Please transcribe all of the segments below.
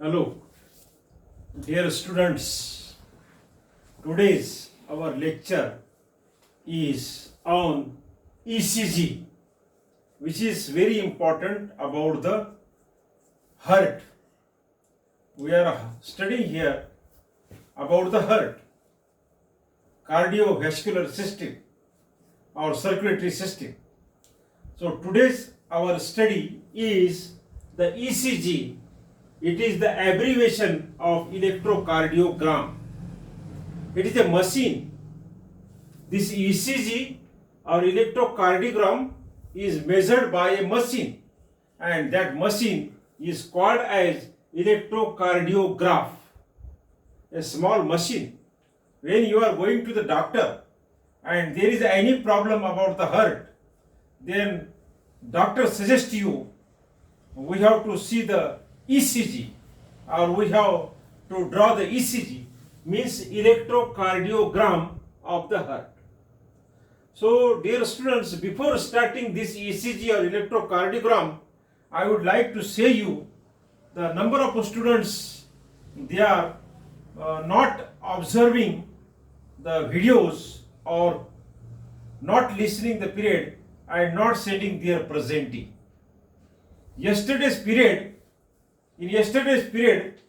Hello, dear students. Today's our lecture is on ECG, which is very important about the heart. We are studying here about the heart, cardiovascular system or circulatory system. So today's our study is the ECG. It is the abbreviation of electrocardiogram. It is a machine. This ECG or electrocardiogram is measured by a machine, and that machine is called as electrocardiograph. A small machine. When you are going to the doctor and there is any problem about the heart, then doctor suggests you we have to see the ECG or we have to draw the ECG, means electrocardiogram of the heart. So dear students, before starting this ECG or electrocardiogram, I would like to say you the number of students, they are not observing the videos or not listening the period and not sending their presentee. In yesterday's period,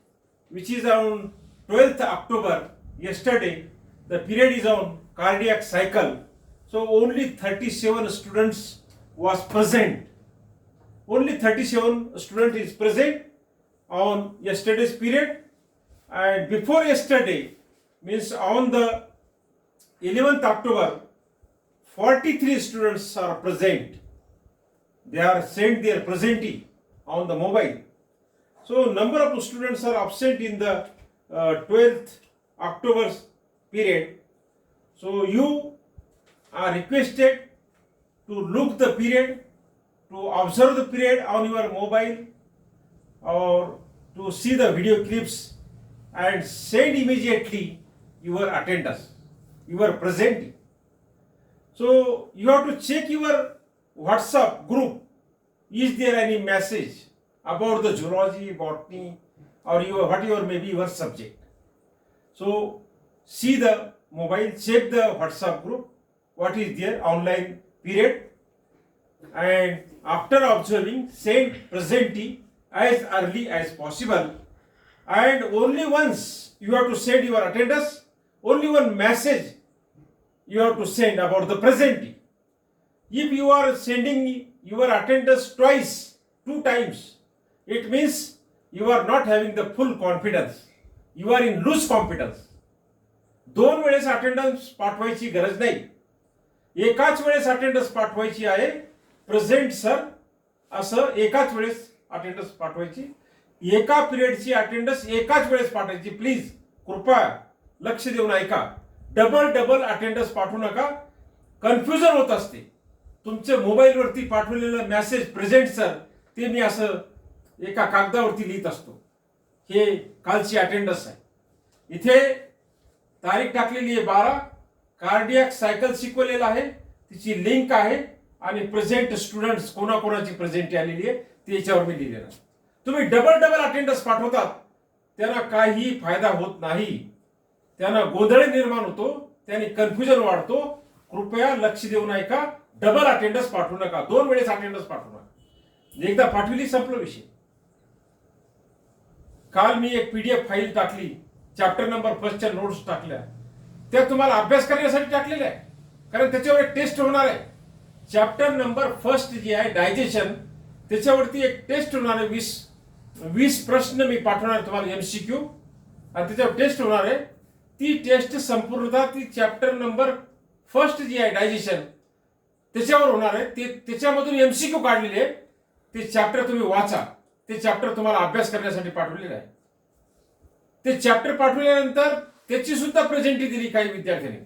which is on 12th October, yesterday, the period is on cardiac cycle. So only 37 students was present. Only 37 student is present on yesterday's period, and before yesterday, means on the 11th October, 43 students are present. They are sent their presentee on the mobile. So number of students are absent in the 12th October period. So you are requested to look the period, to observe the period on your mobile, or to see the video clips and send immediately your attendance, your presentee. So you have to check your WhatsApp group. Is there any message about the zoology, botany, or your whatever may be your subject? So see the mobile, check the WhatsApp group, what is their online period, and after observing, send presentee as early as possible. And only once you have to send your attendance, only one message you have to send about the presentee. If you are sending your attendance twice, 2 times, it means you are not having the full confidence. You are in loose confidence. 2 वेळेस attendance पाठवायची गरज नाही. एकाच वेळेस attendance पाठवायची आहे. Present sir असं एकाच वेळेस अटेंडन्स पाठवायची. एका पिरियडची अटेंडन्स एकाच वेळेस पाठवायची. प्लीज कृपया लक्ष देऊन ऐका. डबल अटेंडन्स पाठवू नका. कन्फ्युजन होत असते. तुमच्या मोबाईलवरती पाठवलेलं मेसेज प्रेझेंट सर ते मी असं एका कागदावरती लिहित असतो. हे कालची अटेंडन्स आहे. इथे तारीख टाकलेली आहे 12. कार्डियक सायकल शिकवलेलं आहे, तिची लिंक आहे आणि प्रेझेंट स्टुडंट्स कोणाकोणाची प्रेझेंट आलेली आहे ते याच्यावर मी लिहिलेलं आहे. तुम्ही डबल अटेंडन्स पाठवतात त्यांना काही फायदा होत नाही. त्यांना गोंधळ निर्माण होतो, त्यांनी कन्फ्युजन वाढतो. कृपया लक्ष देऊन ऐका. डबल अटेंडन्स पाठवू नका. 2 वेळेस अटेंडन्स पाठवू नका. एकदा पाठवली संपला विषय. काल मी एक PDF फाईल टाकली, चॅप्टर नंबर 1च्या नोट्स टाकल्या. त्या तुम्हाला अभ्यास करण्यासाठी टाकलेल्या आहे, कारण त्याच्यावर एक टेस्ट होणार आहे. चॅप्टर नंबर 1 जी आहे डायजेशन, त्याच्यावरती एक टेस्ट होणार आहे. 20 प्रश्न मी पाठवणार तुम्हाला MCQ, आणि त्याच्यावर टेस्ट होणार आहे. ती टेस्ट संपूर्णतः ती चॅप्टर नंबर 1 जी आहे डायजेशन त्याच्यावर होणार आहे. त्याच्यामधून MCQ काढलेले आहे. ते चॅप्टर तुम्ही वाचा. ते चॅप्टर तुम्हाला अभ्यास करण्यासाठी पाठवलेलं आहे. ते चॅप्टर पाठवल्यानंतर त्याची सुद्धा प्रेझेंटी दिली काही विद्यार्थ्यांनी.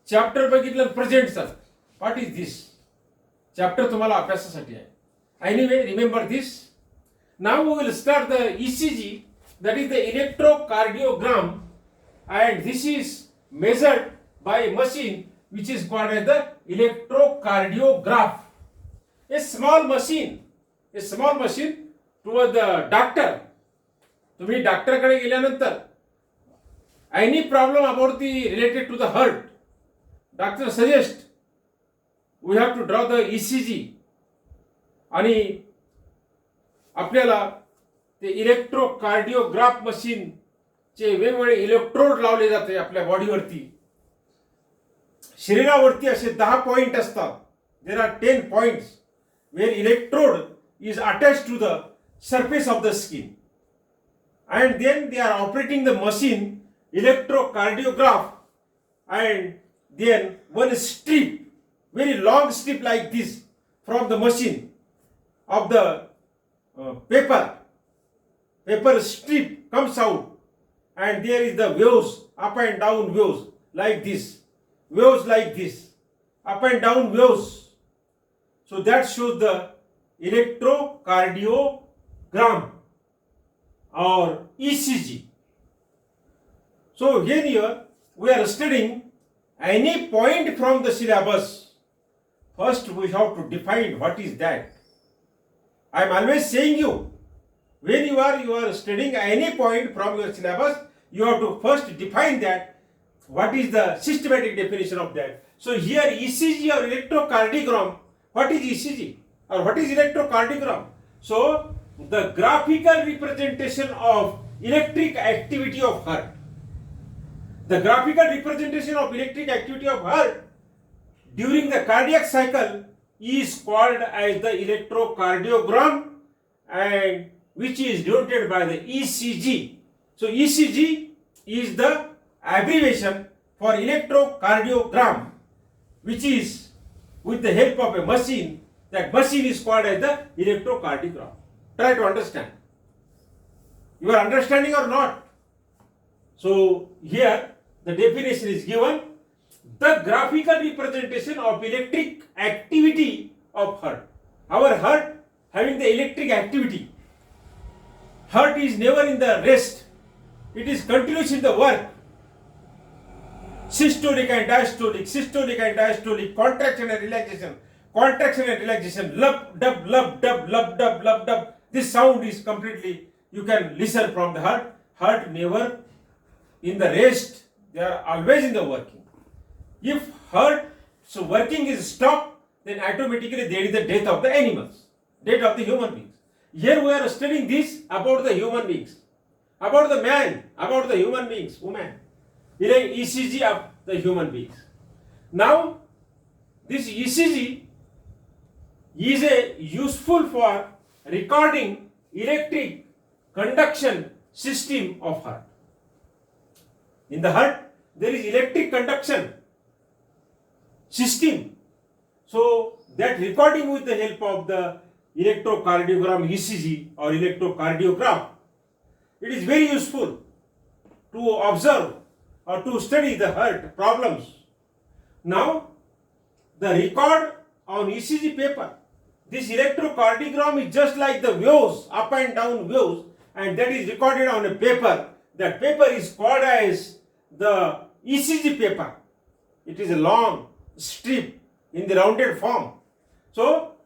चॅप्टर बघितलं, present sir what is this. Chapter तुम्हाला अभ्यासासाठी आहे. Anyway remember this. Now we will start the ECG, that is the electrocardiogram, and this is measured by a machine which is called as the electrocardiograph. A small machine towards the doctor तुम्ही डॉक्टरकडे गेल्यानंतर any problem about the related to the heart, doctor suggest we have to draw the ECG आणि आपल्याला ते इलेक्ट्रोकार्डिओग्राफ मशीनचे वेगवेगळे electrode लावले जाते आपल्या बॉडीवरती. शरीरावरती असे 10 पॉइंट असतात. There are 10 points where electrode is attached to the surface of the skin, and then they are operating the machine electrocardiograph, and then one strip, very long strip like this from the machine of the paper strip comes out, and there is the waves, up and down waves like this, up and down waves. So that shows the electrocardiogram or ECG. So here we are studying any point from the syllabus. First we have to define what is that. I am always saying you, when you are studying any point from your syllabus, you have to first define that. What is the systematic definition of that? So here ECG or electrocardiogram, what is ECG or what is electrocardiogram? So the graphical representation of electric activity of heart. The graphical representation of electric activity of heart during the cardiac cycle is called as the electrocardiogram, and which is denoted by the ECG. So ECG is the abbreviation for electrocardiogram, which is with the help of a machine. That machine is called as the electrocardiogram. Try to understand. You are understanding or not? So here the definition is given: the graphical representation of electric activity of heart. Our heart having the electric activity. Heart is never in the rest. It is continuous in the work. Systolic and diastolic, contraction and relaxation, lub dub, lub dub, lub dub, lub dub. This sound is completely, you can listen from the heart. Heart never in the rest, they are always in the working. If heart so working is stopped, then automatically there is the death of the animals, death of the human beings. Here we are studying this about the human beings, about the man, about the human beings, woman. ECG of the human beings. Now, this ECG is useful for recording electric conduction system of heart. In the heart, there is electric conduction system. So, that recording with the help of the electrocardiogram ECG or electrocardiograph, it is very useful to observe or to study the heart problems. Now, the record on ECG paper, this electrocardiogram is just like the waves, up and down waves, and that is recorded on a paper. That paper is called as the ECG paper. It is a long strip in the rounded form. So,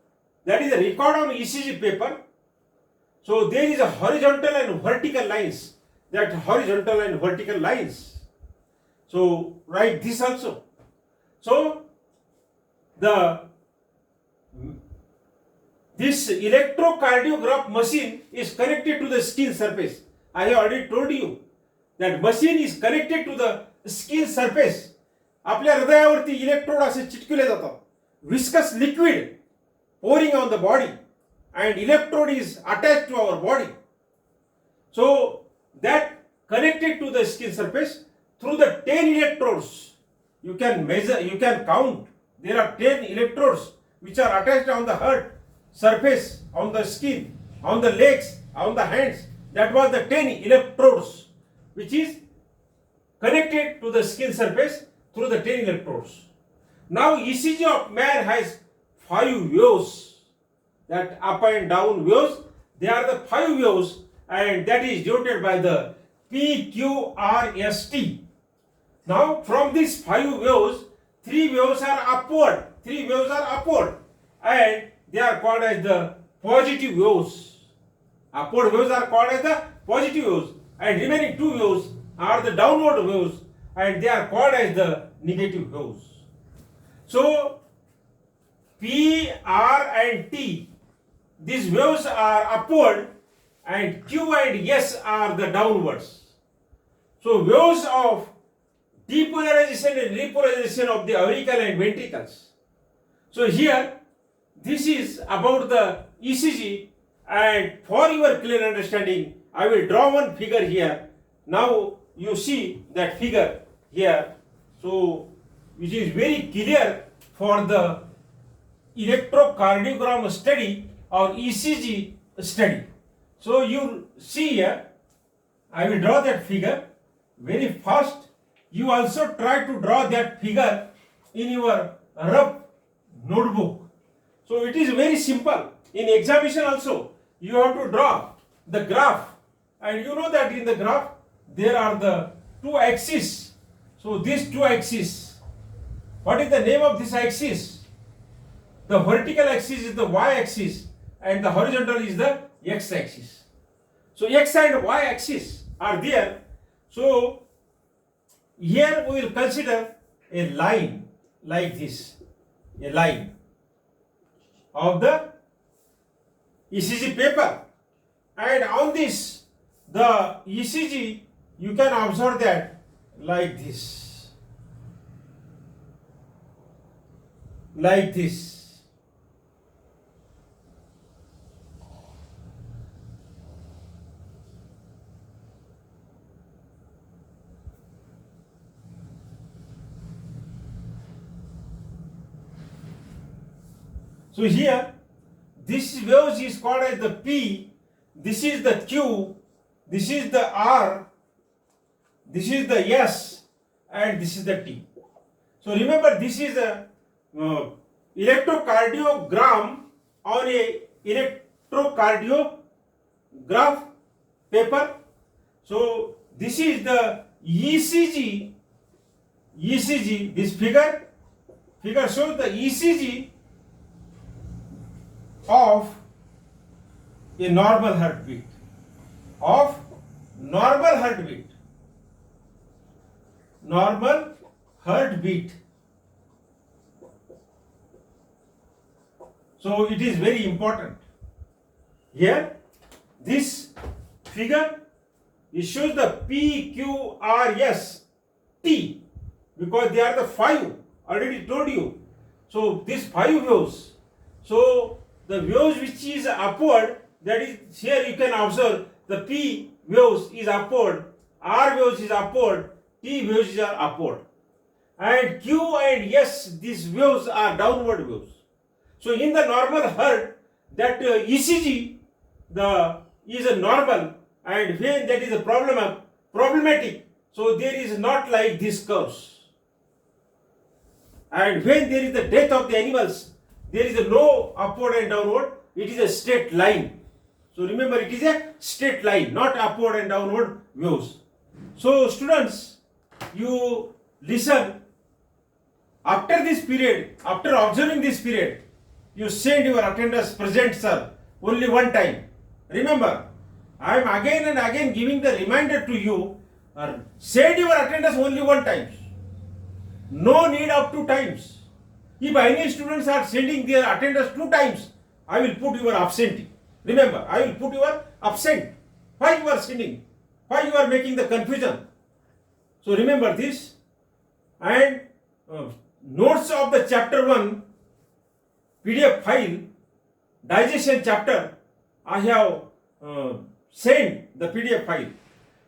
that is a record on ECG paper. So, there is a horizontal and vertical lines. That horizontal and vertical lines. So, write this also. So, this electrocardiograph machine is connected to the skin surface. I have already told you that machine is connected to the skin surface. आपल्या हृदयावरती electrode असे चिटकले जातात. Viscous liquid pouring on the body, and electrode is attached to our body. So that connected to the skin surface through the 10 electrodes. You can measure, you can count. There are 10 electrodes which are attached on the heart surface, on the skin, on the legs, on the hands. That was the 10 electrodes which is connected to the skin surface through the 10 electrodes. Now ECG of man has 5 waves, that up and down waves. They are the 5 waves, and that is denoted by the PQRST. Now from these 5 waves, 3 waves are upward. 3 waves are upward, and they are called as the positive waves. Upward waves are called as the positive waves, and remaining two waves are the downward waves, and they are called as the negative waves. So P, R and T, these waves are upward, and Q and S are the downwards. So waves of depolarization and repolarization of the auricle and ventricles. So here this is about the ECG, and for your clear understanding I will draw one figure here. Now you see that figure here, so which is very clear for the electrocardiogram study or ECG study. So you see here, I will draw that figure very fast. You also try to draw that figure in your rough notebook. So it is very simple. In examination also, you have to draw the graph, and you know that in the graph there are the two axes. So these two axes, what is the name of this axis? The vertical axis is the y-axis and the horizontal is the x-axis. So x and y-axis are there. So here we will consider a line like this, a line of the ECG paper, and on this the ECG you can observe that like this, like this. So here this waves is called as the P, this is the Q, this is the R, this is the S, and this is the T. So remember, this is a electrocardiogram on a electrocardiograph paper. So this is the ECG, this figure shows the ECG of a normal heartbeat, normal heartbeat. So it is very important. Here this figure, it shows the P, Q, R, S, T, because they are the five, already told you. So these five waves. So the waves which is upward, that is here you can observe the P waves is upward, R waves is upward, T waves are upward, and Q and S, these waves are downward waves. So in the normal heart, that ECG is a normal, and when that is a problematic, so there is not like this curves. And when there is the death of the animals, there is no upward and downward, it is a straight line. So remember, it is a straight line, not upward and downward waves. So students, you listen. After this period, after observing this period, you send your attendance present sir only one time. Remember, I am again and again giving the reminder to you, send your attendance only one time. No need of two times. If any students are sending their attendance two times, I will put your absentee. Remember, I will put your absent. Why you are sending? Why you are making the confusion? So remember this. And notes of the chapter 1 PDF file, digestion chapter, I have sent the PDF file.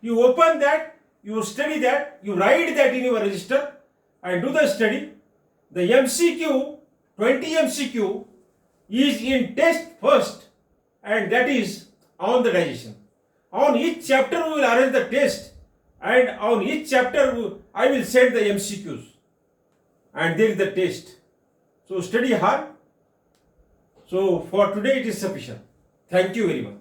You open that, you study that, you write that in your register and do the study. The MCQ, 20 MCQ is in test first, and that is on the digestion. On each chapter we will arrange the test, and on each chapter I will send the MCQs, and there is the test. So study hard. So for today it is sufficient. Thank you very much.